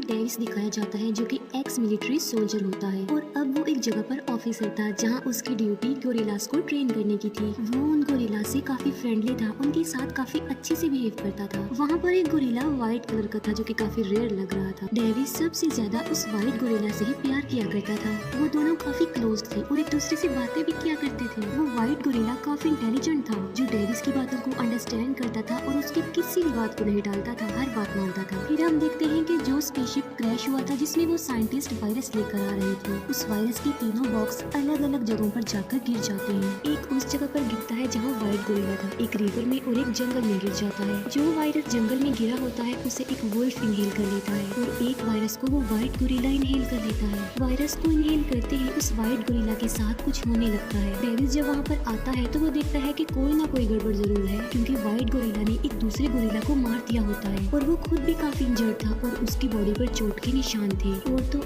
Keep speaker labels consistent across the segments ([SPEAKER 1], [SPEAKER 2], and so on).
[SPEAKER 1] Davis दिखाया जाता है जो कि एक्स मिलिट्री सोल्जर होता है और अब वो एक जगह पर ऑफिसर था जहाँ उसकी ड्यूटी गोरिल्लास को ट्रेन करने की थी। वो उन गोरिल्ला से काफी फ्रेंडली था, उनके साथ काफी अच्छे से बिहेव करता था। वहाँ पर एक गोरिल्ला व्हाइट कलर का था जो कि काफी रेयर लग रहा था। डेविस सबसे ज्यादा उस व्हाइट गोरिल्ला से ही प्यार किया करता था। वो दोनों काफी क्लोज थे और एक दूसरे से बातें भी किया करते थे। वो व्हाइट गोरिल्ला काफी इंटेलिजेंट था जो डेविस की बातों को अंडरस्टैंड करता था और उसकी किसी भी बात को नहीं टालता था, हर बात मानता था। फिर हम देखते हैं कि जो स्पेसशिप क्रैश हुआ था जिसमें वो साइंटिस्ट वायरस लेकर आ रहे थे, उस वायरस के तीनों बॉक्स अलग अलग जगहों पर जाकर गिर जाते हैं। एक उस जगह पर गिरता है जहाँ व्हाइट गोरिल्ला था, एक रिवर में और एक जंगल में गिर जाता है। जो वायरस जंगल में गिरा होता है उसे एक वुल्फ इनहेल कर लेता है और एक वायरस को वो व्हाइट गोरिल्ला इनहेल कर लेता है। वायरस को इनहेल करते ही उस व्हाइट गोरिल्ला के साथ कुछ होने लगता है। डेविस जब वहाँ पर आता है तो वो देखता है कि कोई ना कोई गड़बड़ जरूर है, क्योंकि व्हाइट गोरिल्ला ने एक दूसरे गोरिल्ला को मार दिया होता है और वो खुद भी काफी इंजर्ड था और उसकी बॉडी पर चोट के निशान थे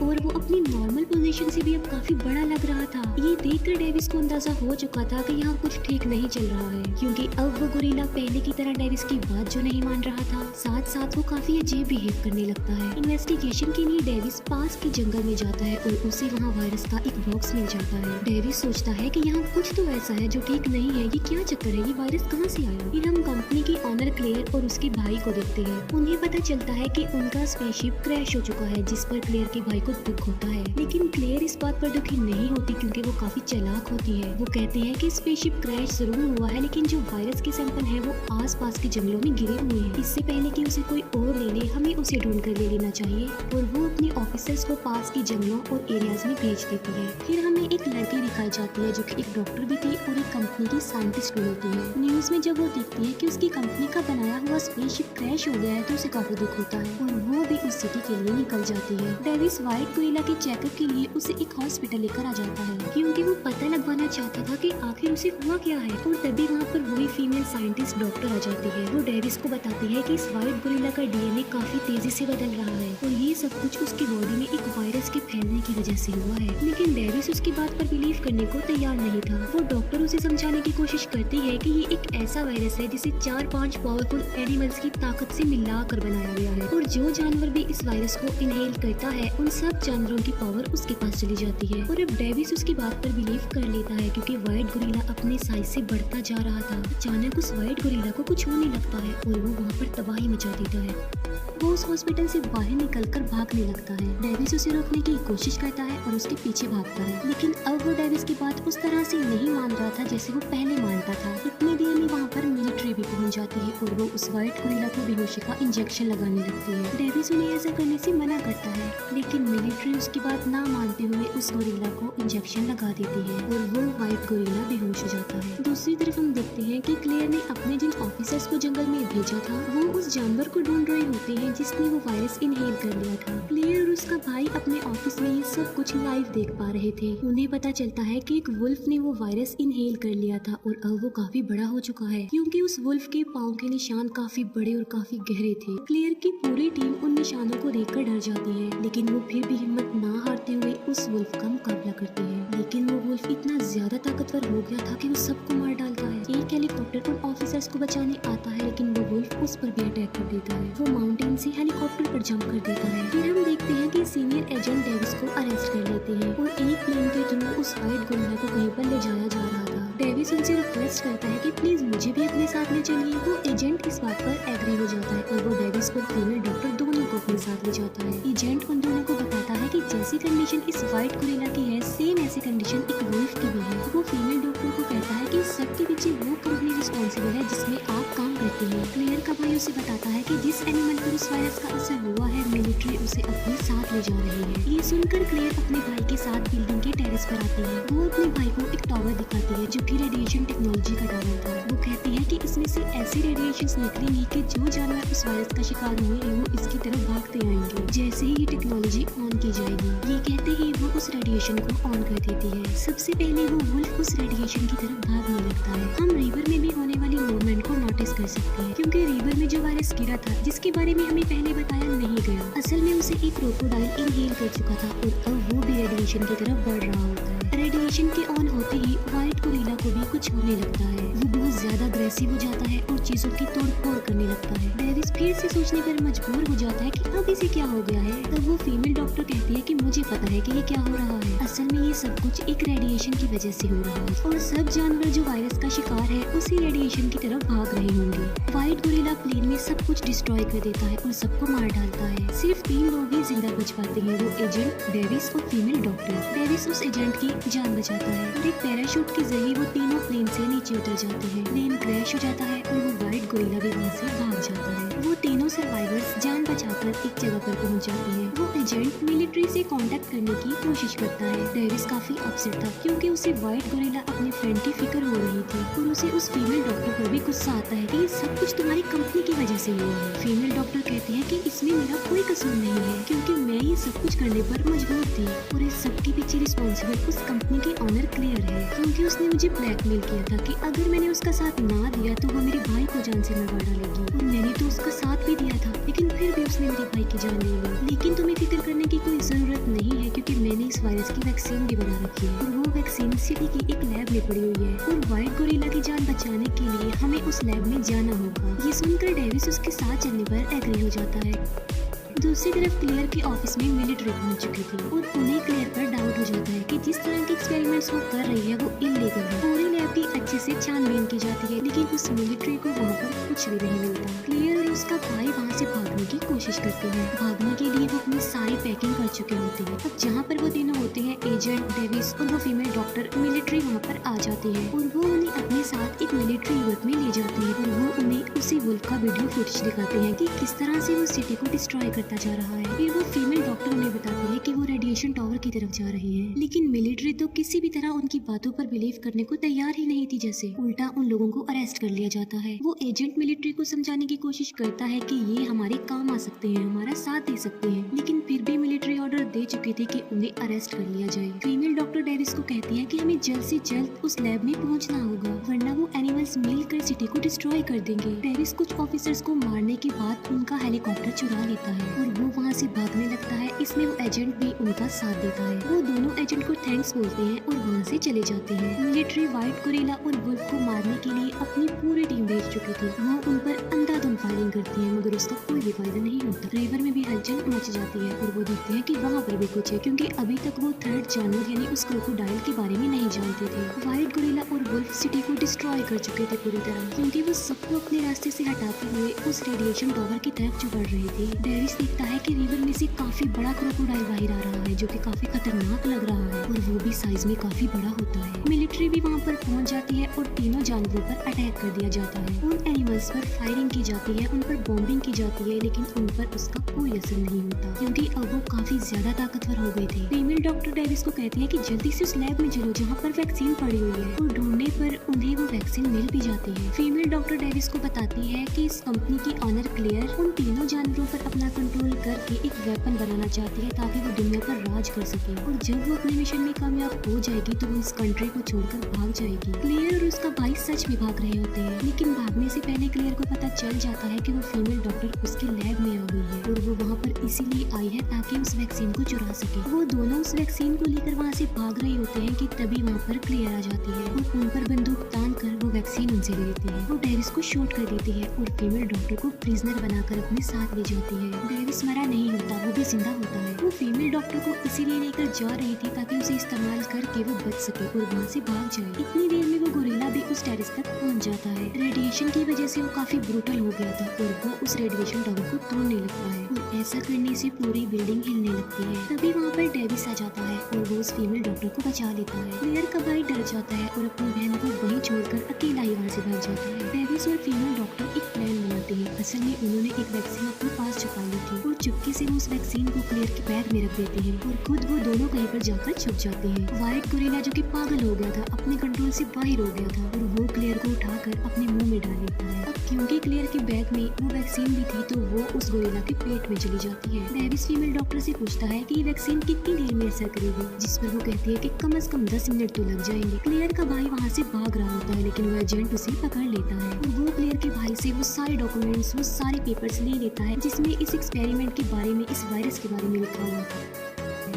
[SPEAKER 1] और वो अपनी नॉर्मल पोजीशन से भी अब काफी बड़ा लग रहा था। ये देखकर डेविस को अंदाजा हो चुका था कि यहाँ कुछ ठीक नहीं चल रहा है, क्योंकि अब वो गोरिल्ला पहले की तरह डेविस की बात जो नहीं मान रहा था, साथ साथ वो काफी अजीब बिहेव करने लगता है। इन्वेस्टिगेशन के लिए डेविस पास के जंगल में जाता है और उसे वहाँ वायरस का एक बॉक्स मिल जाता है। डेविस सोचता है कि यहाँ कुछ तो ऐसा है जो ठीक नहीं है, ये क्या चक्कर है, ये वायरस कहाँ से आया। फिर हम कंपनी की ऑनर क्लेयर और उसके भाई को देखते हैं। उन्हें पता चलता है कि उनका स्पेसशिप क्रैश हो चुका है, जिस पर क्लेयर के भाई को दुख होता है। लेकिन क्लेयर इस बात पर दुखी नहीं होती क्योंकि वो काफी चालाक होती है। वो कहते हैं कि स्पेसशिप क्रैश जरूर हुआ है, लेकिन जो वायरस के सैंपल है वो आस पास के जंगलों में गिरे हुए हैं। इससे पहले कि उसे कोई और ले ले, हमें उसे ढूंढ कर ले लेना चाहिए। और वो अपने ऑफिसर्स को पास के जंगलों और एरियाज में भेज देती है। फिर हमें एक लड़की दिखाई जाती है जो कि एक डॉक्टर भी थी और एक कंपनी की साइंटिस्ट भी होती है। न्यूज में जब वो देखती है कि उसकी कंपनी का बनाया हुआ स्पेसशिप क्रैश हो गया है तो उसे काफी दुख होता है और वो भी उस सिटी के लिए निकल जाती है। डेविस व्हाइट गोरिल्ला के चेकअप के लिए उसे एक हॉस्पिटल लेकर आ जाता है, क्योंकि वो पता लगवाना चाहता था कि आखिर उसे हुआ क्या है। और तभी वहाँ पर वही फीमेल साइंटिस्ट डॉक्टर आ जाती है। वो डेविस को बताती है कि इस व्हाइट गोरिल्ला का डीएनए काफी तेजी से बदल रहा है और ये सब कुछ उसकी बॉडी में एक वायरस के फैलने की वजह से हुआ है। लेकिन डेविस उसकी बात पर बिलीव करने को तैयार नहीं था। वो डॉक्टर उसे समझाने की कोशिश करती है कि ये एक ऐसा वायरस है जिसे 4-5 पावरफुल एनिमल्स की ताकत से मिलाकर बनाया गया है और जो जानवर भी इस वायरस को इनहेल करता है उन सब जानवरों की पावर उसके पास चली जाती है। और अब डेविस उसकी बात पर बिलीव कर लेता है, क्योंकि व्हाइट गोरिल्ला अपने साइज से बढ़ता जा रहा था। अचानक उस व्हाइट गोरिल्ला को कुछ होने लगता है और वो वहाँ पर तबाही मचा देता है। वो उस हॉस्पिटल से बाहर निकलकर भागने लगता है। डेविस उसे रोकने की कोशिश करता है और उसके पीछे भागता है, लेकिन अब वो डेविस की बात उस तरह से नहीं मान रहा था जैसे वो पहले मानता था। इतनी देर में वहाँ पर मिलिट्री भी पहुँच जाती है और वो उस व्हाइट गोरिल्ला को बेहोशी का इंजेक्शन लगाने लगती है। डेविस उन्हें ऐसा करने से मना करता है, लेकिन मिलिट्री उसकी बात ना मानते हुए उस गोरिल्ला को इंजेक्शन लगा देती है और वो व्हाइट गोरिल्ला बेहोश हो जाता है। दूसरी तरफ हम देखते हैं कि क्लेयर ने अपने जिन ऑफिसर्स को जंगल में भेजा था वो उस जानवर को ढूंढ रहे होते हैं जिसने वो वायरस इनहेल कर लिया था। क्लेयर और उसका भाई अपने ऑफिस में ये सब कुछ लाइव देख पा रहे थे। उन्हें पता चलता है कि एक वुल्फ ने वो वायरस इनहेल कर लिया था और अब वो काफी बड़ा हो चुका है, क्योंकि उस वुल्फ के पाँव के निशान काफी बड़े और काफी गहरे थे। क्लेयर की पूरी टीम उन निशानों को देखकर डर जाती है, लेकिन वो फिर भी हिम्मत ना हारते हुए उस वुल्फ का मुकाबला करते हैं। लेकिन वो वुल्फ इतना ज्यादा ताकतवर हो गया था कि वो सबको मार डालता है। एक हेलीकॉप्टर उन ऑफिसर्स को बचाने आता है, लेकिन वो वुल्फ उस पर भी अटैक कर देता है। वो माउंटेन से हेलीकॉप्टर पर जंप कर देता है। फिर हम देखते हैं कि सीनियर एजेंट डेविस को अरेस्ट कर लेते हैं और एक प्लेन के थ्रू उस व्हाइट गोरिल्ला को कहीं पर ले जाया जा रहा था। डेविस उनसे रिक्वेस्ट करता है कि प्लीज मुझे भी अपने साथ ले चलिए। वो एजेंट इस बात पर एग्री हो जाता है और वो डेविस और फीमेल डॉक्टर दोनों को अपने साथ ले जाता है। एजेंट उन दोनों को बताता है कि जैसी कंडीशन इस व्हाइट गोरिल्ला की है, सेम ऐसी कंडीशन एक वुल्फ की भी है। वो फीमेल डॉक्टर को कहता है कि सबके पीछे वो कंपनी रिस्पॉन्सिबल है जिसमें आप काम करते हैं। क्लेयर का भाई उसे बताता है कि जिस एनिमल पर उस वायरस का असर हुआ है, मिलिट्री उसे अपने साथ ले जा रही है। ये सुनकर क्लेयर अपने भाई के साथ बिल्डिंग के टेरेस पर आती है। वो अपने भाई को एक टावर दिखाती है जो कि रेडिएशन टेक्नोलॉजी का टावर था। वो कहती है कि इसमें से ऐसी रेडिएशंस निकलेंगी कि जो जानवर उस वायरस का शिकार हुए हैं वो इसकी तरफ भागते आएंगे जैसे ही ये टेक्नोलॉजी ऑन की जाएगी। ये कहते ही वो उस रेडिएशन को ऑन कर देती है। सबसे पहले वो वुल्फ उस रेडिएशन की तरफ भागने लगता है। हम रिवर में भी होने वाली मूवमेंट को नोटिस कर सकते हैं, क्योंकि रिवर में जो वायरस गिरा था जिसके बारे में हमें पहले बताया नहीं गया, असल में उसे एक क्रोकोडाइल इनहेल कर चुका था और अब वो भी रेडिएशन की तरफ बढ़ रहा होता है। रेडिएशन के ऑन होते ही व्हाइट गोरिल्ला को भी कुछ होने लगता है। वो बहुत ज्यादा अग्रेसिव हो जाता है और चीजों की तोड़-फोड़ करने लगता है। डेविस फिर से सोचने पर मजबूर हो जाता है कि अब इसे क्या हो गया है। तब वो फीमेल डॉक्टर कहती है कि मुझे पता है कि ये क्या हो रहा है। असल में ये सब कुछ एक रेडिएशन की वजह से हो रहा है और सब जानवर जो वायरस का शिकार है उसी रेडिएशन की तरफ भाग रहे होंगे। व्हाइट गोरिल्ला प्लेन में सब कुछ डिस्ट्रॉय कर देता है और सबको मार डालता है। सिर्फ 3 लोग ही जिंदा बच पाते हैं, वो एजेंट, डेविस और फीमेल डॉक्टर। डेविस उस एजेंट की जान बचाता है और एक पैराशूट के जरिए वो तीनों प्लेन से नीचे उतर जाते हैं। प्लेन क्रैश हो जाता है और वो व्हाइट गोरिल्ला भी वहाँ से भाग जाता है। वो तीनों सर्वाइवर्स जान बचाकर एक जगह पर पहुँच जाते हैं। वो एजेंट मिलिट्री से कांटेक्ट करने की कोशिश करता है। डेविस काफी अपसेट था क्योंकि उसे व्हाइट गोरिल्ला अपने फ्रेंड की फिक्र हो रही थी और उसे उस फीमेल डॉक्टर पर भी गुस्सा आता है कि ये सब कुछ तुम्हारी कंपनी की वजह से हुआ है। फीमेल डॉक्टर कहती है कि इसमें मेरा कोई कसूर नहीं है क्योंकि मैं ये सब कुछ करने पर मजबूर थी और इस सब के पीछे रिस्पॉन्सिबल उस कंपनी के ऑनर क्लियर है क्योंकि उसने मुझे ब्लैकमेल किया था कि अगर मैंने उसका साथ ना दिया तो वो मेरे भाई को जान से मरवा डालेगी और मैंने तो उसका साथ भी दिया था लेकिन फिर भी उसने मेरे भाई की जान ले ली। लेकिन तुम्हें फिक्र करने की कोई जरूरत नहीं है क्योंकि मैंने इस वायरस की वैक्सीन भी बना रखी है और वो वैक्सीन सिटी की एक लैब में पड़ी हुई है और व्हाइट गोरिल्ला की जान बचाने के लिए हमें उस लैब में जाना होगा। ये सुनकर डेविस उसके साथ चलने पर एग्री हो जाता है। दूसरी तरफ क्लियर के ऑफिस में मिलिट्री पहुंच चुकी थी और उन्हें क्लियर पर डाउट हो जाता है कि जिस तरह के एक्सपेरिमेंट्स वो कर रही है वो इल्लीगल है। पूरी लैब की अच्छे से छानबीन की जाती है लेकिन उस मिलिट्री को वहाँ पर कुछ भी नहीं मिलता। क्लियर और उसका भाई वहाँ से भागने की कोशिश करते हैं। भागने के लिए वो अपनी सारी पैकिंग कर चुके होते हैं। अब जहाँ पर वो तीनों होते हैं, एजेंट, डेविस और वो फीमेल डॉक्टर, मिलिट्री वहाँ पर आ जाती है और वो उन्हें अपने साथ एक मिलिट्री यूनिट में ले जाते हैं और वो उन्हें उसी वुल्फ का वीडियो फुटेज दिखाते हैं कि किस तरह से वो सिटी को डिस्ट्रॉय करता जा रहा है। फिर वो फीमेल डॉक्टर उन्हें बताती है कि वो रेडिएशन टावर की तरफ जा रहे हैं लेकिन मिलिट्री तो किसी भी तरह उनकी बातों पर बिलीव करने को तैयार ही नहीं थी। जैसे उल्टा उन लोगों को अरेस्ट कर लिया जाता है। वो एजेंट मिलिट्री को समझाने की कोशिश करता है कि ये हमारे काम आ सकते हैं, हमारा साथ दे सकते हैं, लेकिन फिर भी मिलिट्री ऑर्डर दे चुकी थी कि उन्हें अरेस्ट कर लिया जाए। फीमेल डॉक्टर डेविस को कहती है कि हमें जल्द से जल्द उस लैब में पहुंचना होगा वरना वो एनिमल्स मिलकर सिटी को डिस्ट्रॉय कर देंगे। डेविस कुछ ऑफिसर्स को मारने के बाद उनका हेलीकॉप्टर चुरा लेता है और वो वहाँ से भागने लगता है। इसमें वो एजेंट भी उनका साथ देता है। वो दोनों एजेंट को थैंक्स बोलते हैं और वहाँ से चले जाते हैं। मिलिट्री व्हाइट गोरिल्ला और वुल्फ को मारने के लिए अपनी पूरी टीम भेज चुकी थी। वो उन पर अंधाधुंध फायरिंग करती है मगर उसका कोई भी फायदा नहीं होता। रिवर में भी हलचल मच जाती है और वो देखते हैं कि वहाँ पर भी कुछ है क्योंकि अभी तक वो थर्ड जानवर यानी उस क्रोकोडाइल के बारे में नहीं जानते थे। व्हाइट गोरिल्ला और वुल्फ सिटी को डिस्ट्रॉय कर चुके थे पूरी तरह क्योंकि वो सबको अपने रास्ते से हटाते हुए उस रेडिएशन टावर की तरफ जो बढ़ रहे थे। डेविस देखता है कि रिवर में से काफी बड़ा क्रोकोडाइल बाहर आ रहा है जो कि काफी खतरनाक लग रहा है और वो भी साइज में काफी बड़ा होता है। मिलिट्री भी वहाँ पर पहुँच जाती है और तीनों जानवरों पर अटैक कर दिया जाता है। उन एनिमल्स पर फायरिंग की जाती है, उन पर बॉम्बिंग की जाती है लेकिन उन पर उसका कोई असर नहीं होता क्योंकि अब वो काफी ज्यादा ताकतवर हो गए थे। फीमेल डॉक्टर डेविस को कहती है कि जल्दी से उस लैब में चलो जहाँ पर वैक्सीन पड़ी हुई है और ढूंढने पर उन्हें वो वैक्सीन मिल भी जाती है। फीमेल डॉक्टर डेविस को बताती है कि इस कंपनी की ऑनर क्लियर उन तीनों जानवरों पर अपना कंट्रोल करके एक वेपन बनाना चाहती है ताकि वो दुनिया पर राज कर सके और जब वो अपने मिशन में कामयाब हो जाएगी तो वो इस कंट्री को छोड़कर भाग जाएगी। क्लियर और उसका भाई सच में भाग रहे होते हैं लेकिन भागने से पहले क्लियर को पता चल जाता है कि वो फीमेल डॉक्टर उसके लैब में आ गई है और वो वहाँ पर इसीलिए आई है ताकि उस वैक्सीन को चुरा सके। वो दोनों उस वैक्सीन को लेकर वहाँ से भाग रहे होते हैं कि तभी वहाँ पर क्लियर आ जाती है और उन पर बंदूक तान कर वो वैक्सीन उनसे ले लेती है। वो डेविस को शूट कर देती है और फीमेल डॉक्टर को प्रिजनर बनाकर अपने साथ ले जाती है। डेविस मरा नहीं होता, वो भी जिंदा होता है। वो फीमेल डॉक्टर को इसीलिए लेकर जा रही थी ताकि उसे इस्तेमाल करके वो बच सके और वहाँ से भाग जाए। इतनी देर में वो गोरिल्ला भी उस टेरेस तक पहुँच जाता है। रेडिएशन की वजह से वो काफी ब्रूटल हो गया था और वो उस रेडिएशन टावर को तोड़ने लगता है और ऐसा करने से पूरी बिल्डिंग हिलने लगती है। तभी वहाँ पर डेविस आ जाता है और वो उस फीमेल डॉक्टर को बचा लेता है। क्लियर का भाई डर जाता है और अपनी बहन को वहीं छोड़कर अकेला ही वहाँ से भाग जाता है। डेविस और फीमेल डॉक्टर एक प्लान बनाते हैं। असल में उन्होंने एक वैक्सीन अपने पास छुपा ली थी और चुपके से वो उस वैक्सीन को क्लियर के बैग में रख देते हैं और खुद वो दोनों कहीं पर जाकर छुप जाते हैं। व्हाइट गोरिल्ला जो कि पागल हो गया था, अपने कंट्रोल से बाहर हो गया था और वो क्लियर को उठाकर अपने मुंह में डाल लेता है। अब क्योंकि क्लियर के बैग में वो वैक्सीन भी थी तो वो उस गोरिल्ला के पेट में चली जाती है। डेविस फीमेल डॉक्टर से पूछता है कि ये वैक्सीन कितनी देर में असर करेगी, जिस पर वो कहती है कि कम से कम 10 मिनट तो लग जाएंगे। क्लियर का भाई वहाँ से भाग रहा होता है लेकिन वो एजेंट उसे पकड़ लेता है और वो क्लियर के भाई से वो सारे डॉक्यूमेंट डॉक्यूमेंट्स, वो सारे पेपर्स ले लेता है जिसमें इस एक्सपेरिमेंट के बारे में, इस वायरस के बारे में लिखा हुआ था।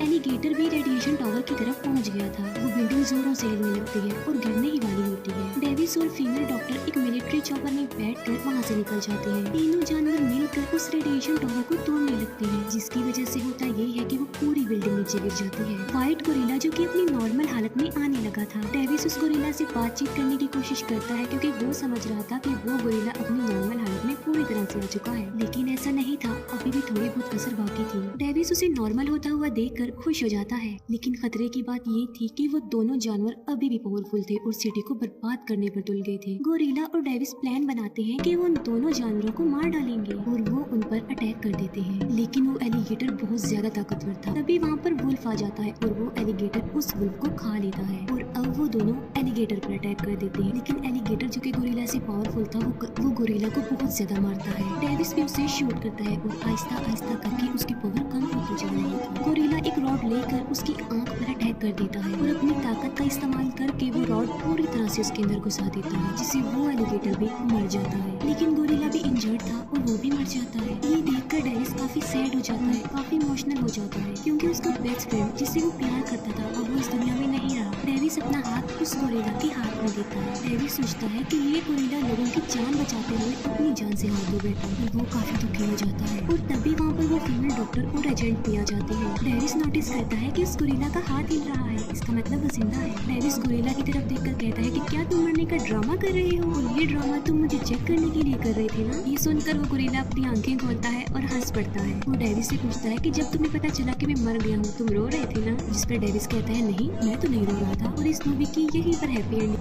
[SPEAKER 1] एलिगेटर भी रेडिएशन टावर की तरफ पहुंच गया था। वो बिल्डिंग जोरों से हिलने लगती है और गिरने ही वाली होती है। डेविस और फीमेल डॉक्टर एक मिलिट्री चॉपर में बैठकर वहां से निकल जाते हैं। तीनों जानवर मिलकर उस रेडिएशन टावर को तोड़ने लगते हैं, जिसकी वजह से होता यही है कि वो पूरी बिल्डिंग नीचे गिर जाती है। व्हाइट गोरिल्ला जो कि अपनी नॉर्मल हालत में आने लगा था, डेविस उस गोरिल्ला से बातचीत करने की कोशिश करता है क्योंकि वो समझ रहा था कि वो गोरिल्ला अपनी नॉर्मल हालत में पूरी तरह से आ चुका है, लेकिन ऐसा नहीं था। अभी भी थोड़ी बहुत कसर बाकी थी। डेविस उसे नॉर्मल होता हुआ देखकर खुश हो जाता है, लेकिन खतरे की बात ये थी कि वो दोनों जानवर अभी भी पावरफुल थे और सिटी को बर्बाद करने पर तुल गए थे। गोरिल्ला और डेविस प्लान बनाते हैं कि वो उन दोनों जानवरों को मार डालेंगे और वो उन पर अटैक कर देते हैं, लेकिन वो एलिगेटर बहुत ज्यादा ताकतवर था। तभी वहाँ पर वुल्फ आ जाता है और वो एलिगेटर उस वुल्फ को खा लेता है और अब वो दोनों एलिगेटर पर अटैक कर देते हैं, लेकिन एलिगेटर जो कि गोरिल्ला से पावरफुल था वो गोरिल्ला को बहुत ज्यादा मारता है। डेविस भी उसे शूट करता है और आहिस्ता आहिस्ता करके उसकी पावर कम होती जा रही है। गोरिल्ला एक रॉड लेकर उसकी आंख पर अटैक कर देता है और अपनी ताकत का इस्तेमाल करके वो रॉड पूरी तरह से उसके अंदर घुसा देता है, जिससे वो एलिगेटर भी मर जाता है। लेकिन गोरिल्ला भी इंजर्ड था और वो भी मर जाता है। ये देखकर डेविस काफी सैड हो जाता है, काफी इमोशनल हो जाता है, क्योंकि उसका बेस्ट फ्रेंड जिससे वो प्यार करता था अब वो इस दुनिया में नहीं रहा। डेविस अपना हाथ उस गोरिल्ला के हाथ में देता है। डेविस सोचता है कि ये गोरिल्ला लोगों की जान बचाते हुए अपनी जान से हाथ धो बैठा है। वो काफी दुखी हो जाता है और तभी वहाँ पर वो फीमेल डॉक्टर और एजेंट भी आ जाते हैं। डेविस नोटिस करता है कि उस गोरिल्ला का हाथ हिल रहा है, इसका मतलब वो जिंदा है। डेविस गोरिल्ला की तरफ देखकर कहता है कि क्या तुम मरने का ड्रामा कर रहे हो और ये ड्रामा तुम मुझे चेक करने के लिए कर रहे थे ना। ये सुनकर वो गोरिल्ला अपनी आंखें खोलता है और हंस पड़ता है। वो डेविस से पूछता है कि जब तुम्हें पता चला कि मैं मर गया हूँ तुम रो रहे थे ना, जिस पर डेविस कहता है नहीं, मैं तो नहीं रो रहा था। और इस मूवी की यहीं पर हैप्पी एंडिंग